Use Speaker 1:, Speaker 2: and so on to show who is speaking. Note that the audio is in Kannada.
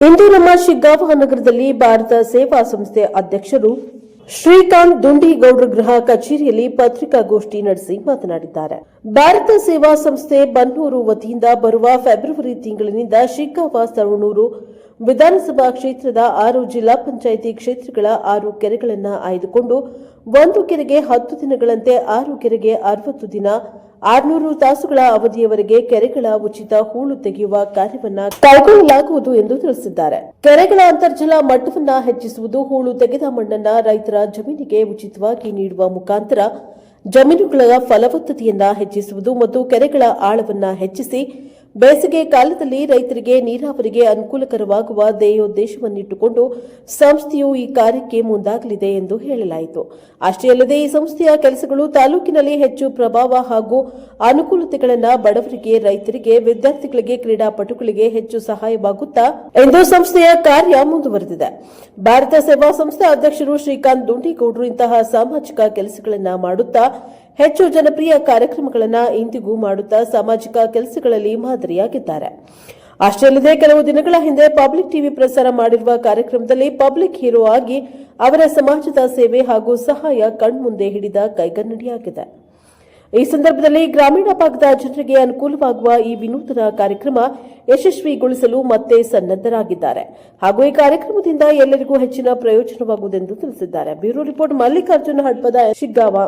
Speaker 1: ಇಂದು ನಮ್ಮ ಶಿಗ್ಗಾಂವ ನಗರದಲ್ಲಿ ಭಾರತ ಸೇವಾ ಸಂಸ್ಥೆ ಅಧ್ಯಕ್ಷರು ಶ್ರೀಕಾಂತ್ ದುಂಡಿಗೌಡ್ರ ಗೃಹ ಕಚೇರಿಯಲ್ಲಿ ಪತ್ರಿಕಾಗೋಷ್ಠಿ ನಡೆಸಿ ಮಾತನಾಡಿದ್ದಾರೆ. ಭಾರತ ಸೇವಾ ಸಂಸ್ಥೆ ಬನ್ನೂರು ವತಿಯಿಂದ ಬರುವ ಫೆಬ್ರವರಿ ತಿಂಗಳಿನಿಂದ ಶಿಗ್ಗಾಂವ ಸವಣೂರು ವಿಧಾನಸಭಾ ಕ್ಷೇತ್ರದ 6 ಜಿಲ್ಲಾ ಪಂಚಾಯಿತಿ ಕ್ಷೇತ್ರಗಳ 6 ಕೆರೆಗಳನ್ನು ಆಯ್ದುಕೊಂಡು ಒಂದು ಕೆರೆಗೆ 10 ದಿನಗಳಂತೆ 6 ಕೆರೆಗೆ 60 ದಿನ 600 ತಾಸುಗಳ ಅವಧಿಯವರೆಗೆ ಕೆರೆಗಳ ಉಚಿತ ಹೂಳು ತೆಗೆಯುವ ಕಾರ್ಯವನ್ನು ಕೈಗೊಳ್ಳಲಾಗುವುದು ಎಂದು ತಿಳಿಸಿದ್ದಾರೆ. ಕೆರೆಗಳ ಅಂತರ್ಜಲ ಮಟ್ಟವನ್ನು ಹೆಚ್ಚಿಸುವುದು, ಹೂಳು ತೆಗೆದ ಮಣ್ಣನ್ನು ರೈತರ ಜಮೀನಿಗೆ ಉಚಿತವಾಗಿ ನೀಡುವ ಮುಖಾಂತರ ಜಮೀನುಗಳ ಫಲವತ್ತತೆಯನ್ನು ಹೆಚ್ಚಿಸುವುದು ಮತ್ತು ಕೆರೆಗಳ ಆಳವನ್ನು ಹೆಚ್ಚಿಸಿ ಬೇಸಿಗೆ ಕಾಲದಲ್ಲಿ ರೈತರಿಗೆ ನೀರಾವರಿಗೆ ಅನುಕೂಲಕರವಾಗುವ ಧ್ಯೇಯೋದ್ದೇಶವನ್ನಿಟ್ಟುಕೊಂಡು ಸಂಸ್ಥೆಯು ಈ ಕಾರ್ಯಕ್ಕೆ ಮುಂದಾಗಲಿದೆ ಎಂದು ಹೇಳಲಾಯಿತು. ಅಷ್ಟೇ ಅಲ್ಲದೆ ಈ ಸಂಸ್ಥೆಯ ಕೆಲಸಗಳು ತಾಲೂಕಿನಲ್ಲಿ ಹೆಚ್ಚು ಪ್ರಭಾವ ಹಾಗೂ ಅನುಕೂಲತೆಗಳನ್ನು ಬಡವರಿಗೆ, ರೈತರಿಗೆ, ವಿದ್ಯಾರ್ಥಿಗಳಿಗೆ, ಕ್ರೀಡಾಪಟುಗಳಿಗೆ ಹೆಚ್ಚು ಸಹಾಯವಾಗುತ್ತಾ ಎಂದು ಸಂಸ್ಥೆಯ ಕಾರ್ಯ ಮುಂದುವರೆದಿದೆ. ಭಾರತ ಸೇವಾ ಸಂಸ್ಥೆ ಅಧ್ಯಕ್ಷರು ಶ್ರೀಕಾಂತ್ ದುಂಡಿಗೌಡರು ಇಂತಹ ಸಾಮಾಜಿಕ ಕೆಲಸಗಳನ್ನು ಮಾಡುತ್ತಾ ಹೆಚ್ಚು ಜನಪ್ರಿಯ ಕಾರ್ಯಕ್ರಮಗಳನ್ನು ಇಂದಿಗೂ ಮಾಡುತ್ತಾ ಸಾಮಾಜಿಕ ಕೆಲಸಗಳಲ್ಲಿ ಮಾದರಿಯಾಗಿದ್ದಾರೆ. ಅಷ್ಟೇ ಅಲ್ಲದೆ ಕೆಲವು ದಿನಗಳ ಹಿಂದೆ ಪಬ್ಲಿಕ್ ಟಿವಿ ಪ್ರಸಾರ ಮಾಡಿರುವ ಕಾರ್ಯಕ್ರಮದಲ್ಲಿ ಪಬ್ಲಿಕ್ ಹೀರೋ ಆಗಿ ಅವರ ಸಮಾಜದ ಸೇವೆ ಹಾಗೂ ಸಹಾಯ ಕಣ್ಮುಂದೆ ಹಿಡಿದ ಕೈಗನ್ನಡಿಯಾಗಿದೆ. ಈ ಸಂದರ್ಭದಲ್ಲಿ ಗ್ರಾಮೀಣ ಭಾಗದ ಜನರಿಗೆ ಅನುಕೂಲವಾಗುವ ಈ ವಿನೂತನ ಕಾರ್ಯಕ್ರಮ ಯಶಸ್ವಿಗೊಳಿಸಲು ಮತ್ತೆ ಸನ್ನದ್ದರಾಗಿದ್ದಾರೆ ಹಾಗೂ ಈ ಕಾರ್ಯಕ್ರಮದಿಂದ ಎಲ್ಲರಿಗೂ ಹೆಚ್ಚಿನ ಪ್ರಯೋಜನವಾಗುವುದೆಂದು ತಿಳಿಸಿದ್ದಾರೆ. Bureau report Mallikarjuna Hadapad Shiggaon.